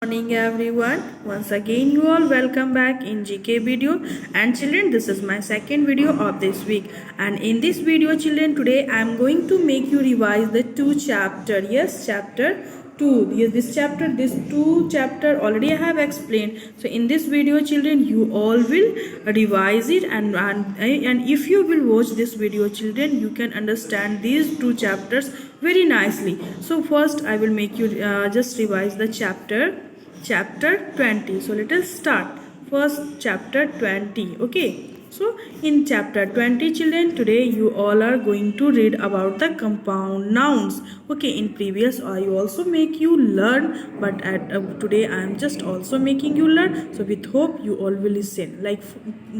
Morning everyone, once again you all welcome back in GK video. And children, this is my second video of this week, and in this video children, today I am going to make you revise the chapter 2. Yes, this two chapter already I have explained. So in this video children, you all will revise it, and if you will watch this video children, you can understand these two chapters very nicely. So first I will make you just revise the chapter 20. So let us start first chapter 20. Okay, so in chapter 20 children, today you all are going to read about the compound nouns. Okay, in previous I also make you learn, but today I am just also making you learn. So with hope you all will listen. Like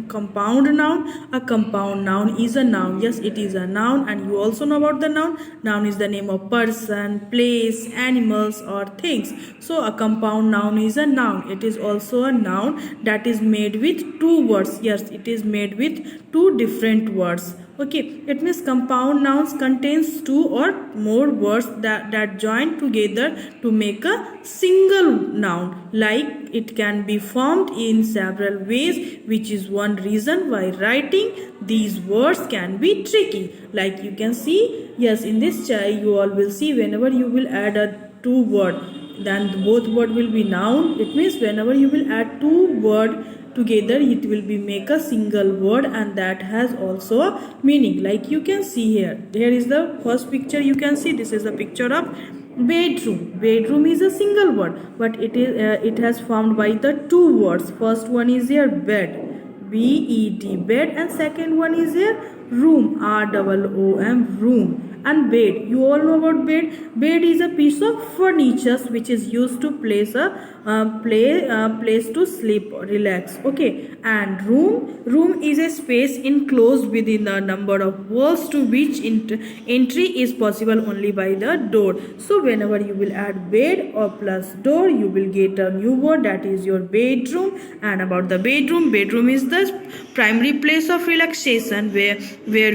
compound noun, a compound noun is a noun. Yes, it is a noun, and you also know about the noun. Noun is the name of person, place, animals or things. So a compound noun is a noun. It is also a noun that is made with two words. Yes, it is made with two different words. Okay, it means compound nouns contains two or more words that join together to make a single noun. Like it can be formed in several ways, which is one reason why writing these words can be tricky. Like you can see, yes, in this chart you all will see whenever you will add a two word, then both word will be noun. It means whenever you will add two word together, it will be make a single word, and that has also a meaning. Like you can see here is the first picture. You can see this is a picture of bedroom. Bedroom is a single word, but it has formed by the two words. First one is here bed, B-E-D, bed, and second one is here room, R-O-O-M, room. And bed, you all know about bed. Bed is a piece of furniture which is used to place place to sleep or relax. Okay, and room is a space enclosed within the number of walls to which entry is possible only by the door. So whenever you will add bed or plus door, you will get a new word, that is your bedroom. And about the bedroom is the primary place of relaxation where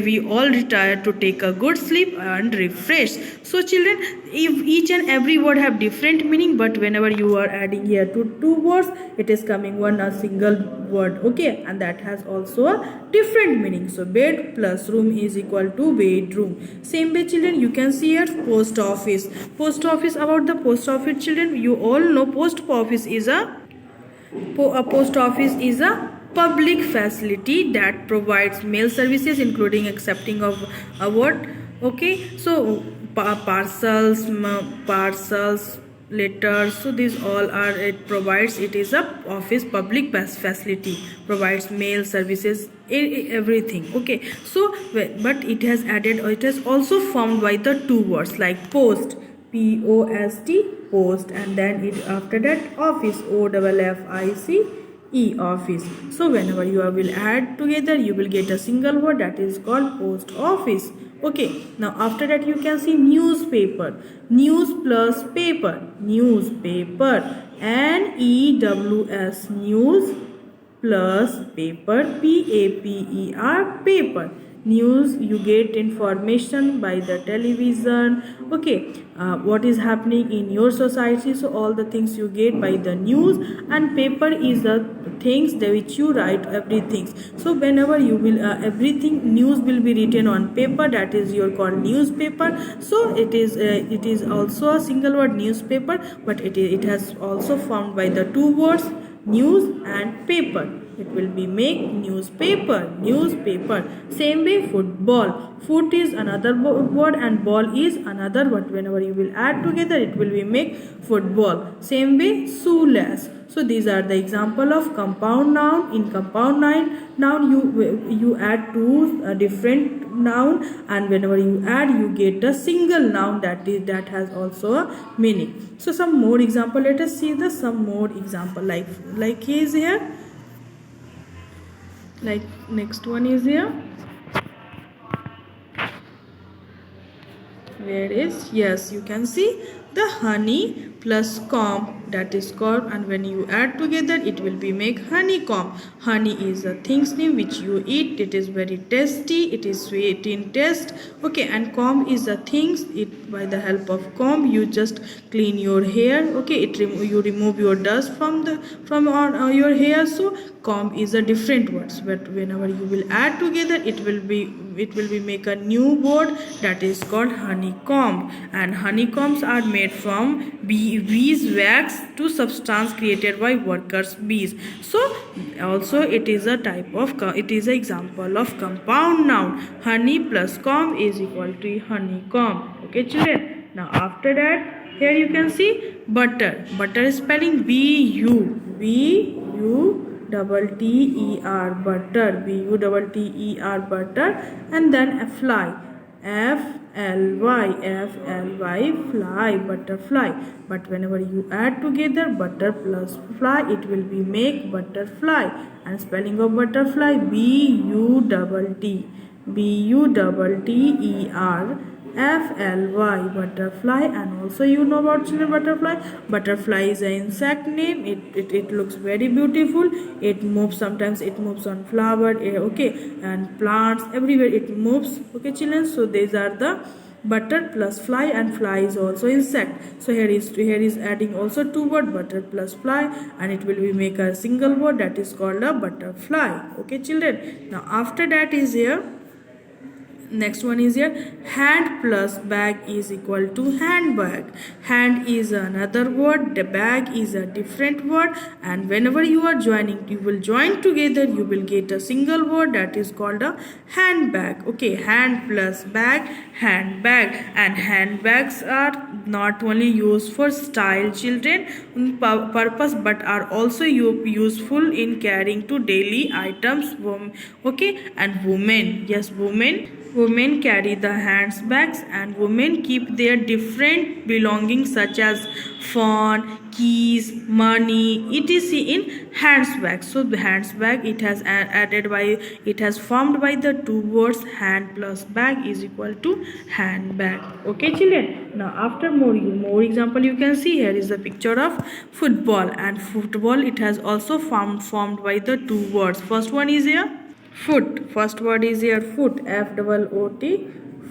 we all retire to take a good sleep and refresh. So children, if each and every word have different meaning, but whenever you are adding here to two words, it is coming a single word. Okay, and that has also a different meaning. So bed plus room is equal to bedroom. Same way children, you can see here post office. About the post office children, you all know post office is a public facility that provides mail services, including accepting of what. Okay, so parcels, letters, so these all are, it provides, it is a office public facility, provides mail services, everything. Okay, so but it has added, or it has also formed by the two words like post, P-O-S-T, post, and then it after that office, O-F-F-I-C-E, office. So whenever you will add together, you will get a single word, that is called post office. Okay, now after that you can see newspaper. News plus paper, newspaper, N-E-W-S, news plus paper, P-A-P-E-R, paper. News, you get information by the television. Okay, what is happening in your society, so all the things you get by the news. And paper is the things which you write, everything. So whenever you will everything news will be written on paper, that is your called newspaper. So it is also a single word, newspaper, but it has also formed by the two words news and paper. It will be make newspaper. Same way football. Foot is another word and ball is another word. Whenever you will add together, it will be make football. Same way shoelace. So these are the example of compound noun. In compound noun you add two different noun, and whenever you add, you get a single noun that has also a meaning. So some more example, let us see some more example. Like he is here, like next one is here, where is, yes, you can see the honey plus comb, that is called, and when you add together it will be make honeycomb. Honey is a thing's name which you eat. It is very tasty, it is sweet in taste. Okay, and comb is a things, it by the help of comb you just clean your hair. Okay, you remove your dust from your hair. So comb is a different words, but whenever you will add together it will be make a new word that is called honeycomb. And honeycombs are made from bees wax to substance created by workers bees. So also it is a type of, it is an example of compound noun. Honey plus comb is equal to honeycomb. Okay children, now after that here you can see butter. Butter is spelling B-U-T-T-E-R, butter, B-U-T-T-E-R, butter. And then a fly, F-L-Y, fly, butterfly. But whenever you add together butter plus fly, it will be make butterfly. And spelling of butterfly, B-U-T-T-E-R, F-L-Y, butterfly. And also you know about children butterfly. Butterfly is an insect name. It looks very beautiful. It moves, sometimes it moves on flower, okay, and plants, everywhere it moves. Okay children, so these are the butter plus fly, and fly is also insect. So here is adding also two word, butter plus fly, and it will be make a single word that is called a butterfly. Okay children, now after that is here, next one is here, hand plus bag is equal to handbag. Hand is another word, the bag is a different word, and whenever you are joining, you will join together, you will get a single word that is called a handbag. Okay, hand plus bag, handbag. And handbags are not only used for style children purpose, but are also useful in carrying to daily items. Okay, and women, yes, women carry the handbags, and women keep their different belongings such as phone, keys, money, etc. in handbag. So the handbag, it has formed by the two words hand plus bag is equal to handbag. Okay children, now after more example you can see, here is a picture of football. And football, it has also formed by the two words. First one is here foot, first word is here foot, F-O-O-T,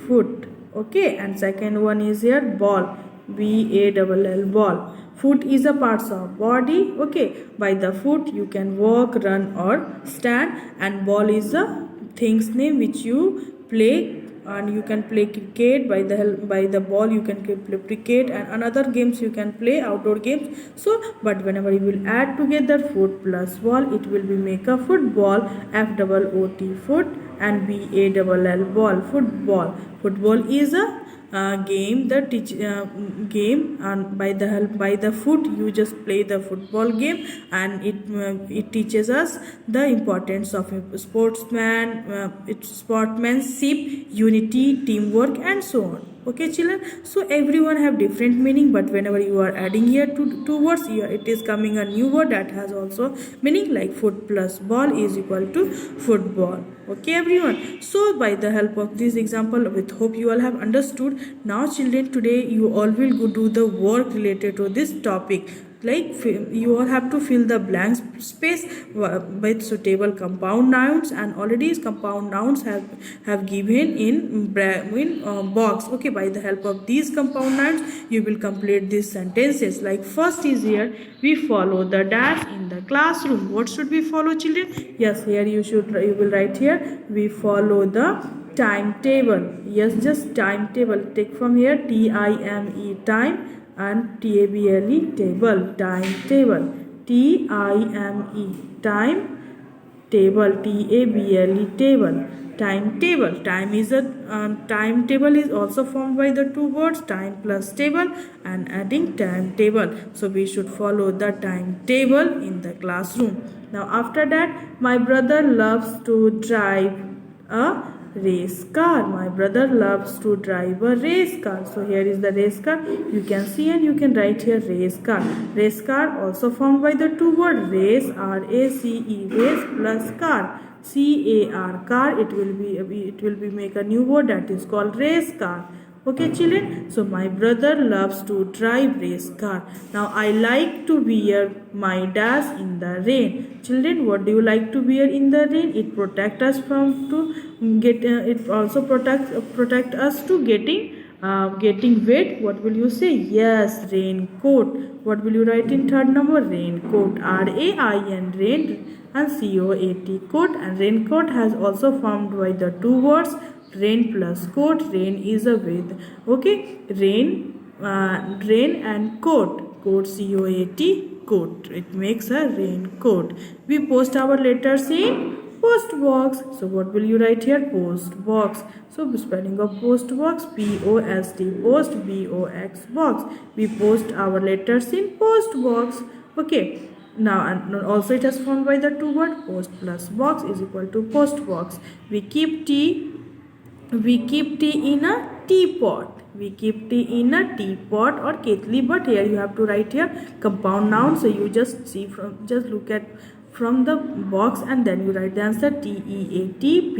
foot. Okay, and second one is here ball, B-A-L-L, ball. Foot is a parts of body. Okay, by the foot you can walk, run or stand. And ball is a thing's name which you play, and you can play cricket by the ball, you can play cricket, and another games you can play, outdoor games. So but whenever you will add together foot plus ball, it will be make a football, F-O-O-T, foot, and B-A-L-L, ball, football. Football is a game, the game, and by the foot you just play the football game, and it teaches us the importance of a sportsmanship, unity, teamwork, and so on. Okay children, so everyone have different meaning, but whenever you are adding here two words, here it is coming a new word that has also meaning, like foot plus ball is equal to football. Okay everyone, so by the help of this example, with hope you all have understood. Now children, today you all will go do the work related to this topic. Like you all have to fill the blank space with suitable compound nouns, and already compound nouns have given in box. Okay, by the help of these compound nouns you will complete these sentences. Like first is here, we follow the dash in the classroom. What should we follow children? Yes, here you will write here, we follow the timetable. Yes, just timetable, take from here T-I-M-E, time, and T-A-B-L-E, table, timetable, T-I-M-E, time, table, T-A-B-L-E, table, timetable. Time is a timetable is also formed by the two words time plus table, and adding timetable. So we should follow the timetable in the classroom. Now after that, my brother loves to drive a race car. My brother loves to drive a race car. So here is the race car, you can see, and you can write here race car. Race car also formed by the two word race, R-A-C-E, race plus car, C-A-R, car. It will be make a new word that is called race car. Okay children, so my brother loves to drive race car. Now I like to wear my dash in the rain. Children, what do you like to wear in the rain? It protect us from to get it also protect us to getting wet. What will you say? Yes, raincoat. What will you write in third number? Raincoat. RAIN, rain, and COAT, coat. And raincoat has also formed by the two words rain plus coat. Rain is a with. Okay, rain and coat. Coat, COAT, coat. It makes a raincoat. We post our letters in post box. So what will you write here? Post box. So spelling of post box, POST, post, BOX, box. We post our letters in post box. Okay. Now and also it has formed by the two word post plus box is equal to post box. We keep tea in a teapot. We keep tea in a teapot or ketli, but here you have to write here compound noun. So you just look at from the box and then you write the answer. TEAT,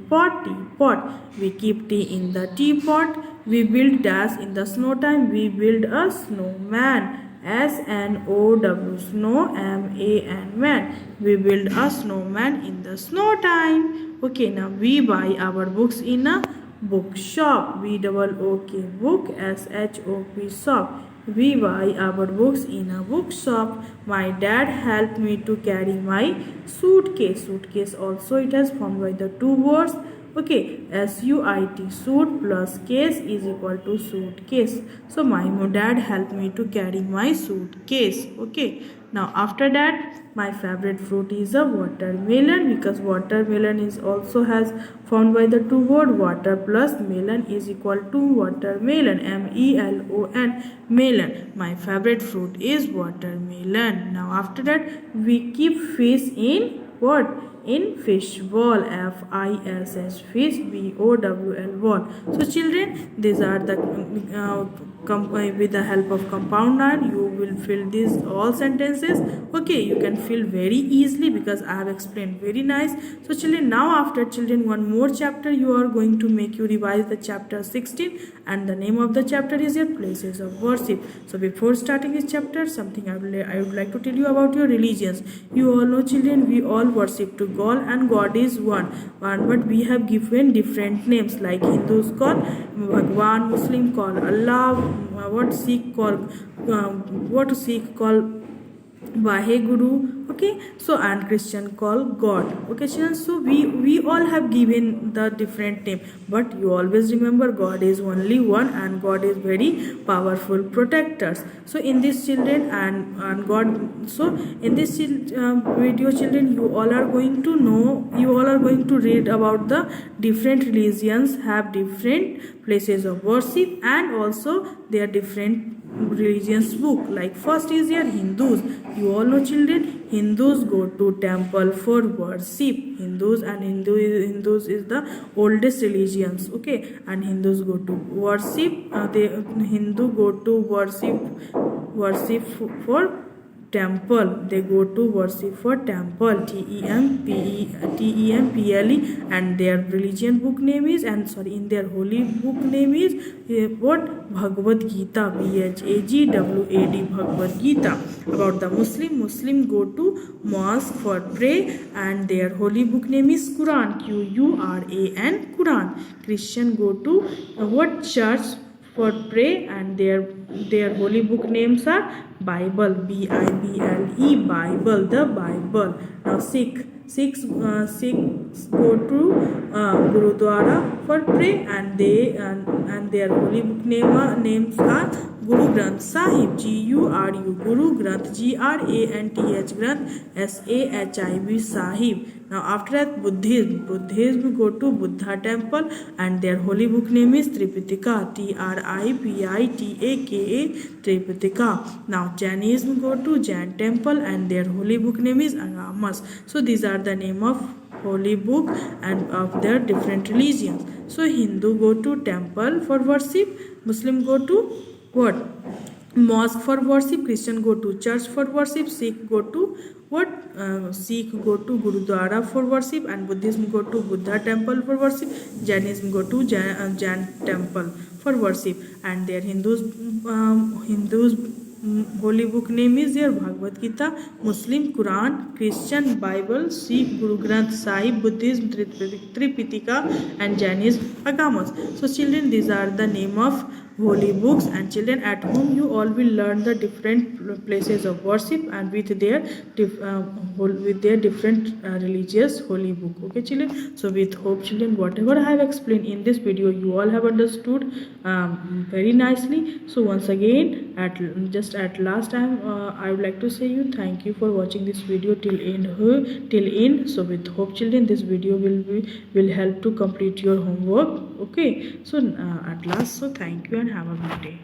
pot, teapot. We keep tea in the teapot. We build dash in the snow time. We build a snowman. SNOW, snow, MAN, man. We build a snowman in the snow time. Okay, now we buy our books in a bookshop. BOOK, book, SHOP, shop. We buy our books in a bookshop. My dad helped me to carry my suitcase. Suitcase also it has formed by the two words. Okay, SUIT, suit plus case is equal to suitcase. So my dad helped me to carry my suitcase. Okay, now after that my favorite fruit is a watermelon, because watermelon is also has formed by the two word water plus melon is equal to watermelon. MELON, melon. My favorite fruit is watermelon. Now after that we keep fish in what? In fish ball. FISH, fish, BOWL, ball. So children, these are the with the help of compound noun you will fill these all sentences. Okay, you can fill very easily because I have explained very nice. So children, now after children one more chapter you are going to make you revise the chapter 16, and the name of the chapter is your places of worship. So before starting this chapter, something I would like to tell you about your religions. You all know children, we all worship to God and God is one, but we have given different names, like Hindus call Bhagwan, Muslim call Allah, Sikh call Vaheguru. Okay, so and Christian call God. Okay children, so we all have given the different name, but you always remember God is only one and God is very powerful protectors. So in this children and God, so in this video children, you all are going to read about the different religions have different places of worship and also their different religions book. Like first is your Hindus. You all know children, Hindus go to temple for worship. Hindus is the oldest religions. Okay, and Hindus go to worship. Hindu go to worship for temple. They go to worship for temple. TEMPLE, and their religion book name is, in their holy book name is what? Bhagavad Gita. BHAGWAD, Bhagavad Gita. About the Muslim go to mosque for pray and their holy book name is Quran. QURAN, Quran. Christian go to what? Church for pray and their holy book names are Bible. BIBLE, Bible, the Bible. Now Sikhs go to Gurudwara for pray and their holy book names are Guru Granth Sahib. GURU, Guru Granth, GRANTH, Granth, SAHIB, Sahib. Now after that Buddhism go to Buddha temple and their holy book name is Tripitaka. TRIPITAKA, Tripitaka. Now Jainism go to Jain temple and their holy book name is Agamas. So these are the name of holy book and of their different religions. So Hindu go to temple for worship, Muslim go to what? Mosque for worship, Christian go to church for worship, Sikh go to what? Sikh go to Gurudwara for worship, and Buddhism go to Buddha temple for worship, Jainism go to Jain temple for worship. And their Hindus holy book name is their Bhagavad Gita, Muslim Quran, Christian Bible, Sikh Guru Granth Sahib, Buddhism Tripitaka, and Jainism Agamas. So children, these are the name of holy books, and children, at home you all will learn the different places of worship and with their different religious holy book. Okay children, so with hope children, whatever I have explained in this video you all have understood very nicely. So once again, at last time, I would like to say you thank you for watching this video till end. So with hope children, this video will help to complete your homework. Okay, so at last, so thank you and have a good day.